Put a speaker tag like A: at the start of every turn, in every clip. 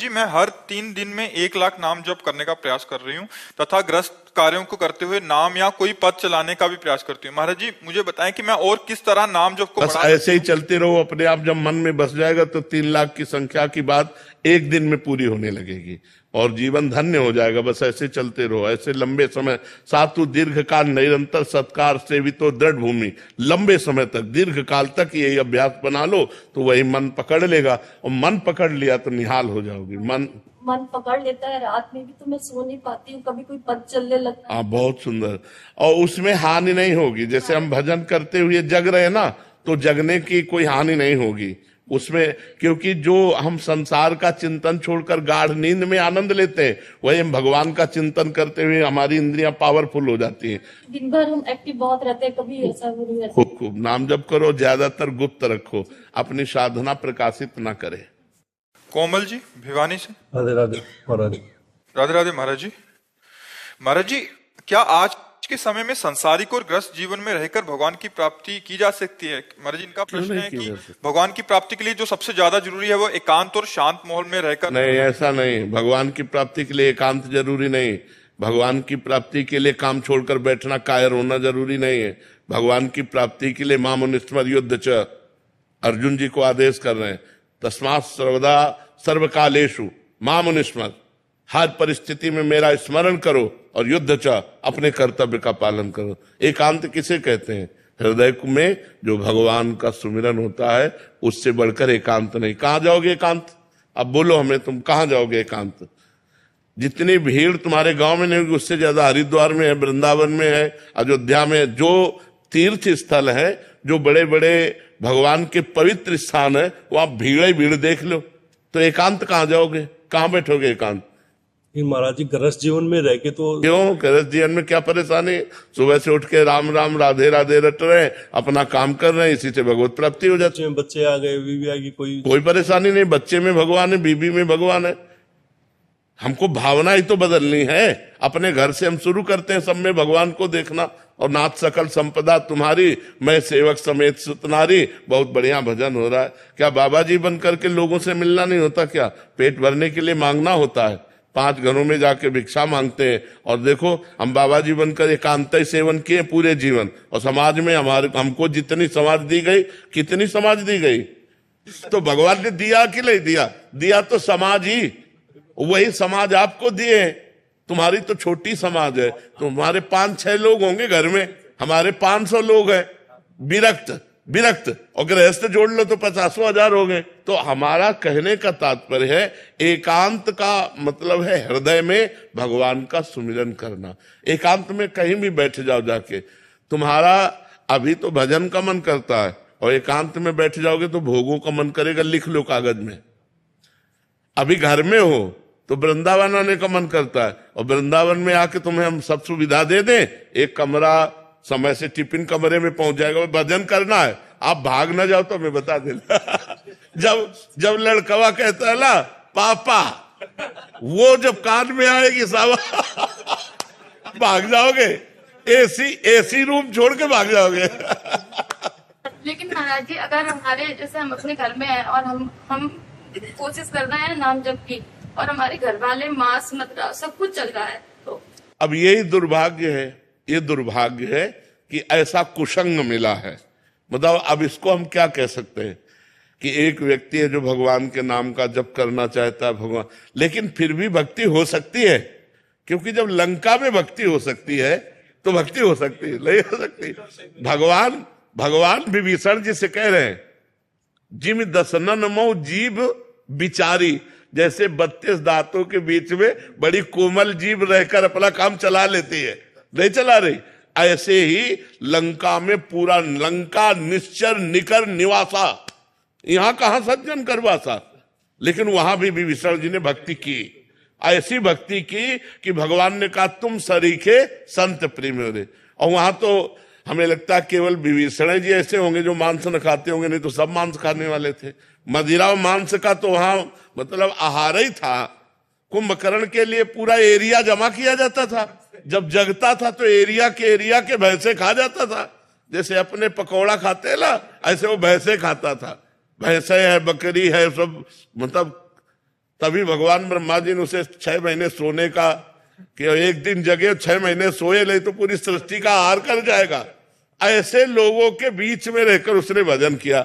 A: जी, मैं हर 3 दिन में 1 लाख नाम जप करने का प्रयास कर रही हूँ तथा ग्रस्त कार्यों को करते हुए नाम या कोई पद चलाने का भी प्रयास करती हूँ। महाराज जी, मुझे बताएं कि मैं और किस तरह नाम जप को
B: बस
A: बढ़ा
B: ऐसे ही चलते रहो, अपने आप जब मन में बस जाएगा तो 3 लाख की संख्या की बात एक दिन में पूरी होने लगेगी और जीवन धन्य हो जाएगा। बस ऐसे चलते रहो, ऐसे लंबे समय सातु दीर्घ काल निरंतर सत्कार सेवितो दृढ़ भूमि, लंबे समय तक दीर्घ काल तक यही अभ्यास बना लो तो वही मन पकड़ लेगा, और मन पकड़ लिया तो निहाल हो जाओगी।
C: मन पकड़ लेता है, रात में भी तो मैं सो नहीं पाती हूँ, कभी कोई पद चलने लगता है।
B: हाँ, बहुत सुंदर। और उसमें हानि नहीं होगी। जैसे हम भजन करते हुए जग रहे ना, तो जगने की कोई हानि नहीं होगी उसमें, क्योंकि जो हम संसार का चिंतन छोड़कर गाढ़ नींद में आनंद लेते हैं, वही हम भगवान का चिंतन करते हुए हमारी इंद्रियां पावरफुल हो जाती हैं।
C: दिन भर हम एक्टिव बहुत रहते हैं, कभी ऐसा नहीं रहता।
B: खूब खूब नाम जप करो, ज्यादातर गुप्त रखो, अपनी साधना प्रकाशित ना करे।
A: कोमल जी भिवानी से।
D: राधे राधे महाराज।
A: राधे राधे महाराज जी। महाराज जी, क्या आज के समय में संसारिक और ग्रस्त जीवन में रहकर भगवान की प्राप्ति की जा सकती है? महाराज जी, इनका प्रश्न है कि भगवान की प्राप्ति के लिए जो सबसे ज्यादा जरूरी है वो एकांत और शांत माहौल में रहकर।
B: नहीं, ऐसा नहीं। भगवान की प्राप्ति के लिए एकांत जरूरी नहीं। भगवान की प्राप्ति के लिए काम छोड़कर बैठना, कायर होना जरूरी नहीं है। भगवान की प्राप्ति के लिए मामुनिस्मर युद्ध च, अर्जुन जी को आदेश कर रहे हैं, तस्मात् सर्वदा सर्वकालेषु मामुनिस्मर, हर परिस्थिति में मेरा स्मरण करो और युद्ध च, अपने कर्तव्य का पालन करो। एकांत किसे कहते हैं? हृदय में जो भगवान का सुमिरन होता है, उससे बढ़कर एकांत नहीं। कहाँ जाओगे एकांत? अब बोलो हमें, तुम कहाँ जाओगे एकांत? जितनी भीड़ तुम्हारे गांव में नहीं होगी, उससे ज्यादा हरिद्वार में है, वृंदावन में है, अयोध्या में, जो तीर्थ स्थल है, जो बड़े बड़े भगवान के पवित्र स्थान है, वहां भीड़ ही भीड़ देख लो। तो एकांत कहाँ जाओगे? कहाँ बैठोगे एकांत?
D: महाराज जी, गृहस्थ जीवन में रह के तो
B: क्यों? गृहस्थ जीवन में क्या परेशानी? सुबह से उठ के राम राम राधे राधे रट रहे हैं, अपना काम कर रहे हैं, इसी से भगवत प्राप्ति हो जाती है।
D: बच्चे आ गए, बीवी आ गई, कोई
B: परेशानी नहीं। बच्चे में भगवान है, बीबी में भगवान है। हमको भावना ही तो बदलनी है। अपने घर से हम शुरू करते हैं सब में भगवान को देखना। और नाथ सकल संपदा तुम्हारी, मैं सेवक समेत सुतनारी। बहुत बढ़िया भजन हो रहा है। क्या बाबा जी बन करके लोगों से मिलना नहीं होता क्या? पेट भरने के लिए मांगना होता है। 5 घरों में जाके भिक्षा मांगते हैं। और देखो, हम बाबा जी बनकर एकांत सेवन किए पूरे जीवन, और समाज में हमको जितनी समाज दी गई, कितनी समाज दी गई? तो भगवान ने दिया कि नहीं दिया? दिया तो समाज ही, वही समाज आपको दिए। तुम्हारी तो छोटी समाज है, तुम्हारे 5-6 लोग होंगे घर में, हमारे 500 लोग हैं। विरक्त और गृहस्थ जोड़ लो तो 50,000 हो गए। तो हमारा कहने का तात्पर्य है, एकांत का मतलब है हृदय में भगवान का सुमिरन करना। एकांत में कहीं भी बैठ जाओ जाके, तुम्हारा अभी तो भजन का मन करता है, और एकांत में बैठ जाओगे तो भोगों का मन करेगा। लिख लो कागज में। अभी घर में हो तो वृंदावन आने का मन करता है, और वृंदावन में आके तुम्हें हम सब सुविधा दे दें, एक कमरा समय से टिफिन कमरे में पहुंच जाएगा। भजन करना है, आप भाग ना जाओ तो मैं बता देना। जब लड़कवा कहता है ना पापा, वो जब कान में आएगी सावा, भाग जाओगे। एसी रूम छोड़ के भाग जाओगे।
E: लेकिन महाराज जी, अगर हमारे जैसे हम अपने घर में हैं और हम कोशिश कर रहे हैं नाम जप की, और हमारे घर वाले मांस मदिरा सब कुछ चल रहा है, तो
B: अब यही दुर्भाग्य है। ये दुर्भाग्य है कि ऐसा कुसंग मिला है। मतलब अब इसको हम क्या कह सकते हैं कि एक व्यक्ति है जो भगवान के नाम का जप करना चाहता है, भगवान, लेकिन फिर भी भक्ति हो सकती है। क्योंकि जब लंका में भक्ति हो सकती है तो भक्ति हो सकती है, नहीं हो सकती? भगवान विभीषण जी से कह रहे हैं, जिम दसनन मो जीव बिचारी, जैसे 32 दांतों के बीच में बड़ी कोमल जीभ रहकर अपना काम चला लेती है, नहीं चला रही, ऐसे ही लंका में पूरा लंका निश्चर निकर निवासा। यहां कहां सज्जन करवासा, लेकिन वहां भी विभीषण जी ने भक्ति की। ऐसी भक्ति की कि भगवान ने कहा तुम सरीखे संत प्रेम रे। और वहां तो हमें लगता है केवल विभीषण जी ऐसे होंगे जो मांस न खाते होंगे, नहीं तो सब मांस खाने वाले थे। मदिरा और मांस का तो वहां मतलब आहार ही था। कुंभकर्ण के लिए पूरा एरिया जमा किया जाता था। जब जगता था तो एरिया के भैंसे खा जाता था। जैसे अपने पकौड़ा खाते हैं ना, ऐसे वो भैंसे खाता था। भैंसे है, बकरी है, सब मतलब तभी भगवान ब्रह्मा जी ने उसे 6 महीने सोने का, कि एक दिन जगे 6 महीने सोए ले तो पूरी सृष्टि का आहार कर जाएगा। ऐसे लोगों के बीच में रहकर उसने भजन किया।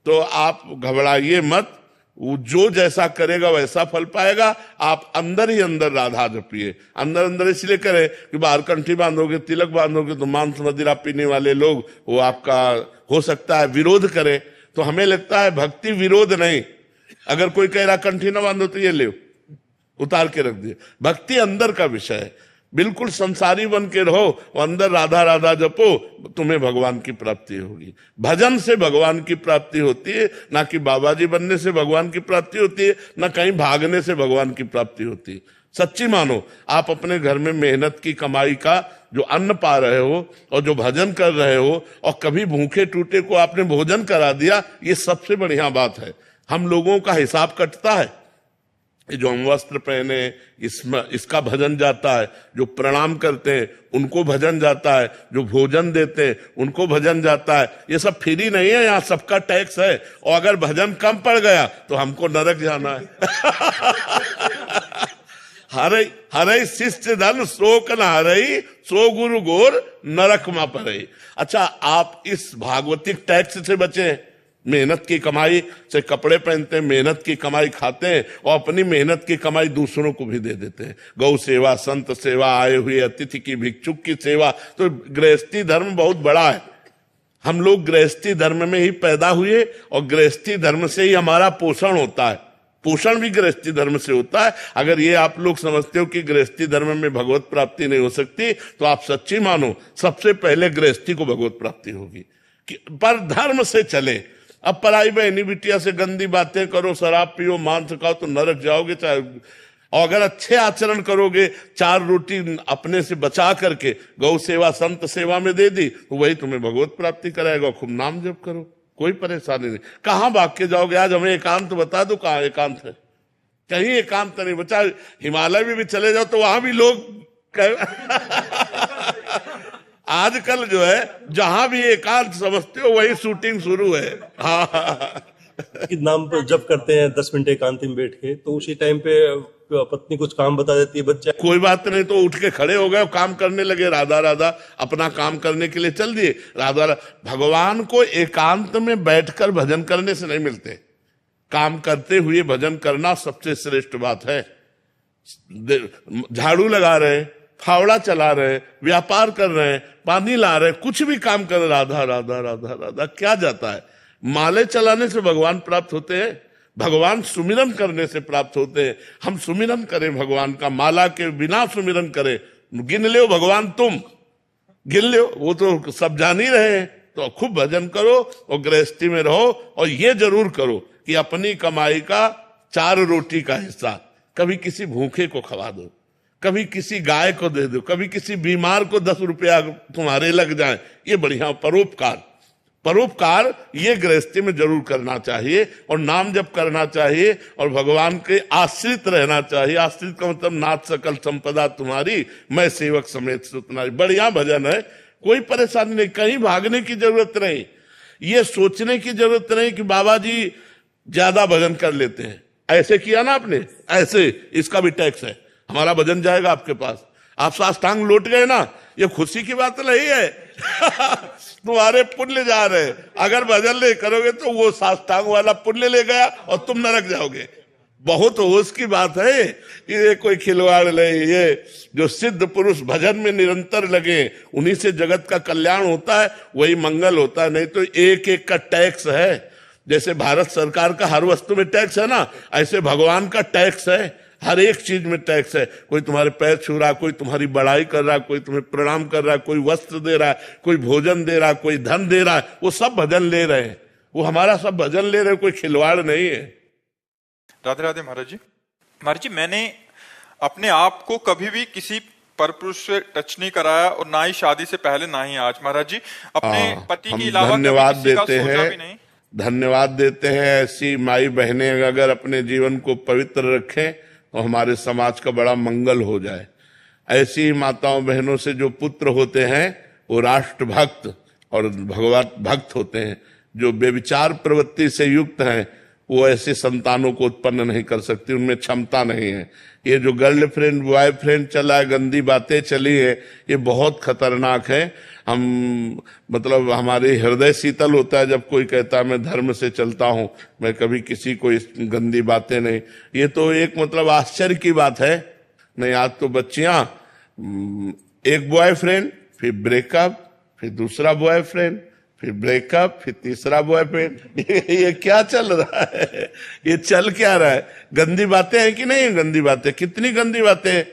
B: तो आप घबराइए मत, वो जो जैसा करेगा वैसा फल पाएगा। आप अंदर ही अंदर राधा जपिए। अंदर अंदर इसलिए करें कि बाहर कंठी बांधोगे, तिलक बांधोगे तो मांस मदिरा पीने वाले लोग वो आपका हो सकता है विरोध करें। तो हमें लगता है भक्ति विरोध नहीं। अगर कोई कह रहा कंठी ना बांधो तो ये ले उतार के रख दिए। भक्ति अंदर का विषय है। बिल्कुल संसारी बन के रहो और अंदर राधा राधा जपो, तुम्हें भगवान की प्राप्ति होगी। भजन से भगवान की प्राप्ति होती है, ना कि बाबा जी बनने से भगवान की प्राप्ति होती है, ना कहीं भागने से भगवान की प्राप्ति होती है। सच्ची मानो, आप अपने घर में मेहनत की कमाई का जो अन्न पा रहे हो और जो भजन कर रहे हो और कभी भूखे टूटे को आपने भोजन करा दिया, ये सबसे बढ़िया बात है। हम लोगों का हिसाब कटता है। जो हम वस्त्र पहने इसमें इसका भजन जाता है, जो प्रणाम करते हैं उनको भजन जाता है, जो भोजन देते हैं उनको भजन जाता है। ये सब फ्री नहीं है, यहाँ सबका टैक्स है। और अगर भजन कम पड़ गया तो हमको नरक जाना है। हरे शिष्य धन शोक न हरई, सो गुरु गोर नरक मा पड़ई। अच्छा, आप इस भागवतिक टैक्स से बचे। मेहनत की कमाई से कपड़े पहनते हैं, मेहनत की कमाई खाते हैं और अपनी मेहनत की कमाई दूसरों को भी दे देते हैं। गौ सेवा, संत सेवा, आए हुए अतिथि की, भिक्षुक की सेवा। तो गृहस्थी धर्म बहुत बड़ा है। हम लोग गृहस्थी धर्म में ही पैदा हुए और गृहस्थी धर्म से ही हमारा पोषण होता है। पोषण भी गृहस्थी धर्म से होता है। अगर ये आप लोग समझते हो कि गृहस्थी धर्म में भगवत प्राप्ति नहीं हो सकती, तो आप सच्ची मानो, सबसे पहले गृहस्थी को भगवत प्राप्ति होगी। पर धर्म से चले। अब पराई बहनी बिटिया से गंदी बातें करो, शराब पियो, मांस खाओ तो नरक जाओगे। चाहे और अगर अच्छे आचरण करोगे, 4 रोटी अपने से बचा करके गौ सेवा, संत सेवा में दे दी, तो वही तुम्हें भगवत प्राप्ति कराएगा। खूब नाम जप करो, कोई परेशानी नहीं। कहाँ भाग के जाओगे? आज हमें एकांत बता दो, कहाँ एकांत है? कहीं एकांत नहीं बचा। हिमालय में भी चले जाओ तो वहां भी लोग आजकल जो है जहां भी एकांत समझते हो वही शूटिंग शुरू है। हाँ,
D: नाम पर जब करते हैं 10 मिनट एकांत में बैठ के, तो उसी टाइम पे पत्नी कुछ काम बता देती है, बच्चा
B: कोई बात नहीं, तो उठ के खड़े हो गए, काम करने लगे, राधा राधा अपना काम करने के लिए चल दिए। राधा भगवान को एकांत में बैठकर भजन करने से नहीं मिलते। काम करते हुए भजन करना सबसे श्रेष्ठ बात है। झाड़ू लगा रहे, फावड़ा चला रहे, व्यापार कर रहे हैं, पानी ला रहे, कुछ भी काम कर रहे, राधा राधा राधा राधा, क्या जाता है? माले चलाने से भगवान प्राप्त होते हैं, भगवान सुमिरन करने से प्राप्त होते हैं। हम सुमिरन करें भगवान का, माला के बिना सुमिरन करें। गिन लो भगवान, तुम गिन लो, वो तो सब जान ही रहे हैं। तो खूब भजन करो और गृहस्थी में रहो। और ये जरूर करो कि अपनी कमाई का 4 रोटी का हिस्सा कभी किसी भूखे को खवा दो, कभी किसी गाय को दे दो, कभी किसी बीमार को 10 रुपया तुम्हारे लग जाए। ये बढ़िया परोपकार। परोपकार ये गृहस्थी में जरूर करना चाहिए और नाम जप करना चाहिए और भगवान के आश्रित रहना चाहिए। आश्रित का मतलब नाथ सकल संपदा तुम्हारी, मैं सेवक समेत सुतनारी। बढ़िया भजन है, कोई परेशानी नहीं, कहीं भागने की जरूरत नहीं, ये सोचने की जरूरत नहीं कि बाबा जी ज्यादा भजन कर लेते हैं। ऐसे किया ना आपने, ऐसे इसका भी टैक्स है, हमारा भजन जाएगा आपके पास। आप साष्टांग लौट गए ना, ये खुशी की बात नहीं है। तुम्हारे पुण्य जा रहे। अगर भजन नहीं करोगे तो वो साष्टांग वाला पुण्य ले गया और तुम नरक जाओगे। बहुत होश की बात है, ये कोई खिलवाड़ नहीं। ये जो सिद्ध पुरुष भजन में निरंतर लगे, उन्हीं से जगत का कल्याण होता है, वही मंगल होता है। नहीं तो एक एक का टैक्स है। जैसे भारत सरकार का हर वस्तु में टैक्स है ना, ऐसे भगवान का टैक्स है, हर एक चीज में टैक्स है। कोई तुम्हारे पैर छू रहा, कोई तुम्हारी बड़ाई कर रहा, कोई तुम्हें प्रणाम कर रहा, कोई वस्त्र दे रहा है, कोई भोजन दे रहा, कोई धन दे रहा है, वो सब भजन ले रहे हैं। वो हमारा सब भजन ले रहे हैं, कोई खिलवाड़ नहीं है।
A: राधे राधे महाराज जी। महाराज जी, मैंने अपने आप को कभी भी किसी परपुरुष से टच नहीं कराया और ना ही शादी से पहले ना ही आज। महाराज जी, अपने पति के अलावा
B: धन्यवाद
A: कभी किसी का
B: देते
A: सोचा
B: हैं,
A: भी नहीं।
B: धन्यवाद देते हैं। ऐसी माई बहनें अगर अपने जीवन को पवित्र रखें तो हमारे समाज का बड़ा मंगल हो जाए। ऐसी माताओं बहनों से जो पुत्र होते हैं वो राष्ट्र भक्त और भगवत भक्त होते हैं। जो बेविचार प्रवृत्ति से युक्त हैं वो ऐसे संतानों को उत्पन्न नहीं कर सकती, उनमें क्षमता नहीं है। ये जो गर्लफ्रेंड बॉयफ्रेंड चला है, गंदी बातें चली है, ये बहुत खतरनाक है। हम मतलब हमारे हृदय शीतल होता है जब कोई कहता है मैं धर्म से चलता हूं, मैं कभी किसी को इस गंदी बातें नहीं। ये तो एक मतलब आश्चर्य की बात है। नहीं, आज तो बच्चियां एक बॉयफ्रेंड, फिर ब्रेकअप, फिर दूसरा बॉयफ्रेंड, फिर ब्रेकअप, फिर तीसरा बॉयफ्रेंड। ये क्या चल रहा है? ये चल क्या रहा है? गंदी बातें हैं कि नहीं? गंदी बातें, कितनी गंदी बातें।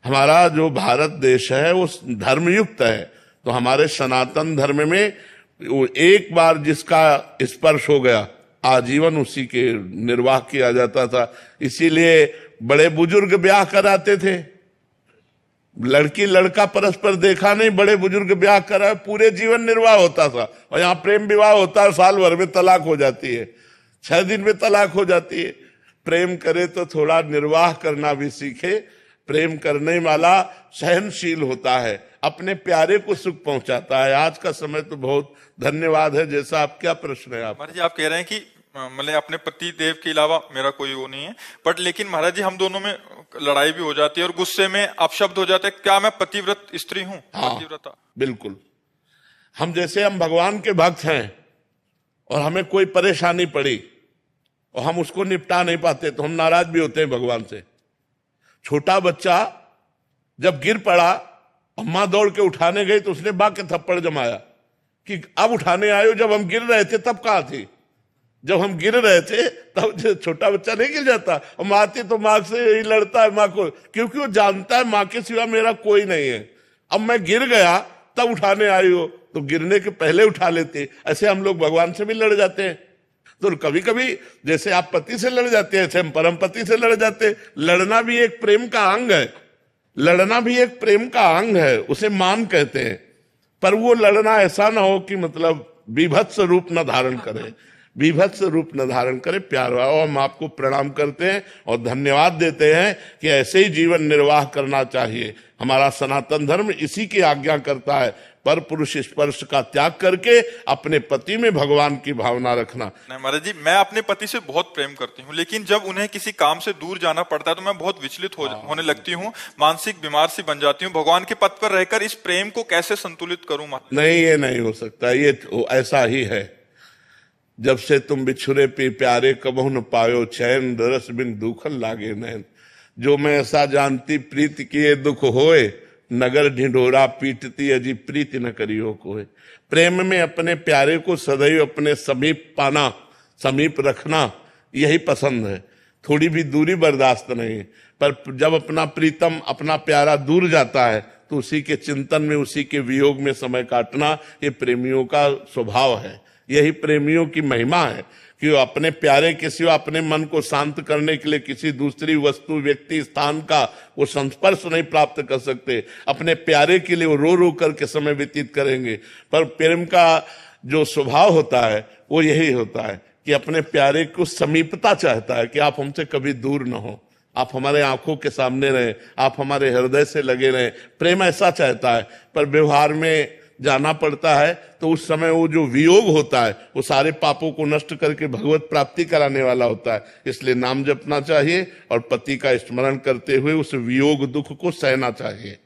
B: हमारा जो भारत देश है वो धर्मयुक्त है, तो हमारे सनातन धर्म में वो एक बार जिसका स्पर्श हो गया आजीवन उसी के निर्वाह किया जाता था। इसीलिए बड़े बुजुर्ग ब्याह कराते थे। लड़की लड़का परस्पर देखा नहीं, बड़े बुजुर्ग ब्याह करा, पूरे जीवन निर्वाह होता था। और यहाँ प्रेम विवाह होता है, साल भर में तलाक हो जाती है, 6 दिन में तलाक हो जाती है। प्रेम करे तो थोड़ा निर्वाह करना भी सीखे। प्रेम करने वाला सहनशील होता है, अपने प्यारे को सुख पहुंचाता है। आज का समय तो बहुत धन्यवाद है। जैसा आप, क्या प्रश्न है आप?
A: महाराज जी, आप कह रहे हैं कि मतलब अपने पति देव के अलावा मेरा कोई वो नहीं है, बट लेकिन महाराज जी हम दोनों में लड़ाई भी हो जाती है और गुस्से में अपशब्द हो जाते हैं, क्या मैं पतिव्रत स्त्री हूँ?
B: हाँ,
A: पतिव्रता।
B: बिल्कुल। हम भगवान के भक्त हैं और हमें कोई परेशानी पड़ी और हम उसको निपटा नहीं पाते तो हम नाराज भी होते हैं भगवान से। छोटा बच्चा जब गिर पड़ा, अम्मा दौड़ के उठाने गई तो उसने बाग के थप्पड़ जमाया कि अब उठाने आयो, जब हम गिर रहे थे तब कहाँ थी? जब हम गिर रहे थे तब छोटा बच्चा नहीं गिर जाता। और माँ थी तो माँ से ही लड़ता है, माँ को, क्योंकि वो जानता है माँ के सिवा मेरा कोई नहीं है। अब मैं गिर गया तब उठाने आई हो, तो गिरने के पहले उठा लेते। ऐसे हम लोग भगवान से भी लड़ जाते हैं। तो कभी कभी जैसे आप पति से लड़ जाते हैं, ऐसे हम परम पति से लड़ जाते हैं। लड़ना भी एक प्रेम का अंग है, लड़ना भी एक प्रेम का अंग है, उसे मान कहते हैं। पर वो लड़ना ऐसा ना हो कि मतलब बीभत्स रूप न धारण करे, बीभत्स रूप न धारण करे। प्यार और हम आपको प्रणाम करते हैं और धन्यवाद देते हैं कि ऐसे ही जीवन निर्वाह करना चाहिए। हमारा सनातन धर्म इसी की आज्ञा करता है, पर पुरुष स्पर्श का त्याग करके अपने पति में भगवान की भावना रखना।
A: नहीं महाराज जी, मैं अपने पति से बहुत प्रेम करती हूँ, लेकिन जब उन्हें किसी काम से दूर जाना पड़ता है तो मैं बहुत विचलित होने लगती हूँ, मानसिक बीमार सी बन जाती हूँ। भगवान के पथ पर रहकर इस प्रेम को कैसे संतुलित करूं?
B: नहीं, ये नहीं हो सकता। ये ऐसा ही है, जब से तुम बिछुरे पे प्यारे कबहु न पायो चैन, दरस बिन दुखन लागे नैन। जो मैं ऐसा जानती प्रीत किए दुख होए, नगर ढिंढोरा पीटती अजी प्रीति न करियो कोई। प्रेम में अपने प्यारे को सदैव अपने समीप पाना, समीप रखना, यही पसंद है। थोड़ी भी दूरी बर्दाश्त नहीं। पर जब अपना प्रीतम, अपना प्यारा दूर जाता है तो उसी के चिंतन में, उसी के वियोग में समय काटना, ये प्रेमियों का स्वभाव है। यही प्रेमियों की महिमा है कि वो अपने प्यारे के सिवा अपने मन को शांत करने के लिए किसी दूसरी वस्तु, व्यक्ति, स्थान का वो संस्पर्श नहीं प्राप्त कर सकते। अपने प्यारे के लिए वो रो रो करके समय व्यतीत करेंगे। पर प्रेम का जो स्वभाव होता है वो यही होता है कि अपने प्यारे को समीपता चाहता है, कि आप हमसे कभी दूर न हो, आप हमारे आंखों के सामने रहें, आप हमारे हृदय से लगे रहें। प्रेम ऐसा चाहता है। पर व्यवहार में जाना पड़ता है तो उस समय वो जो वियोग होता है वो सारे पापों को नष्ट करके भगवत प्राप्ति कराने वाला होता है। इसलिए नाम जपना चाहिए और पति का स्मरण करते हुए उस वियोग दुख को सहना चाहिए।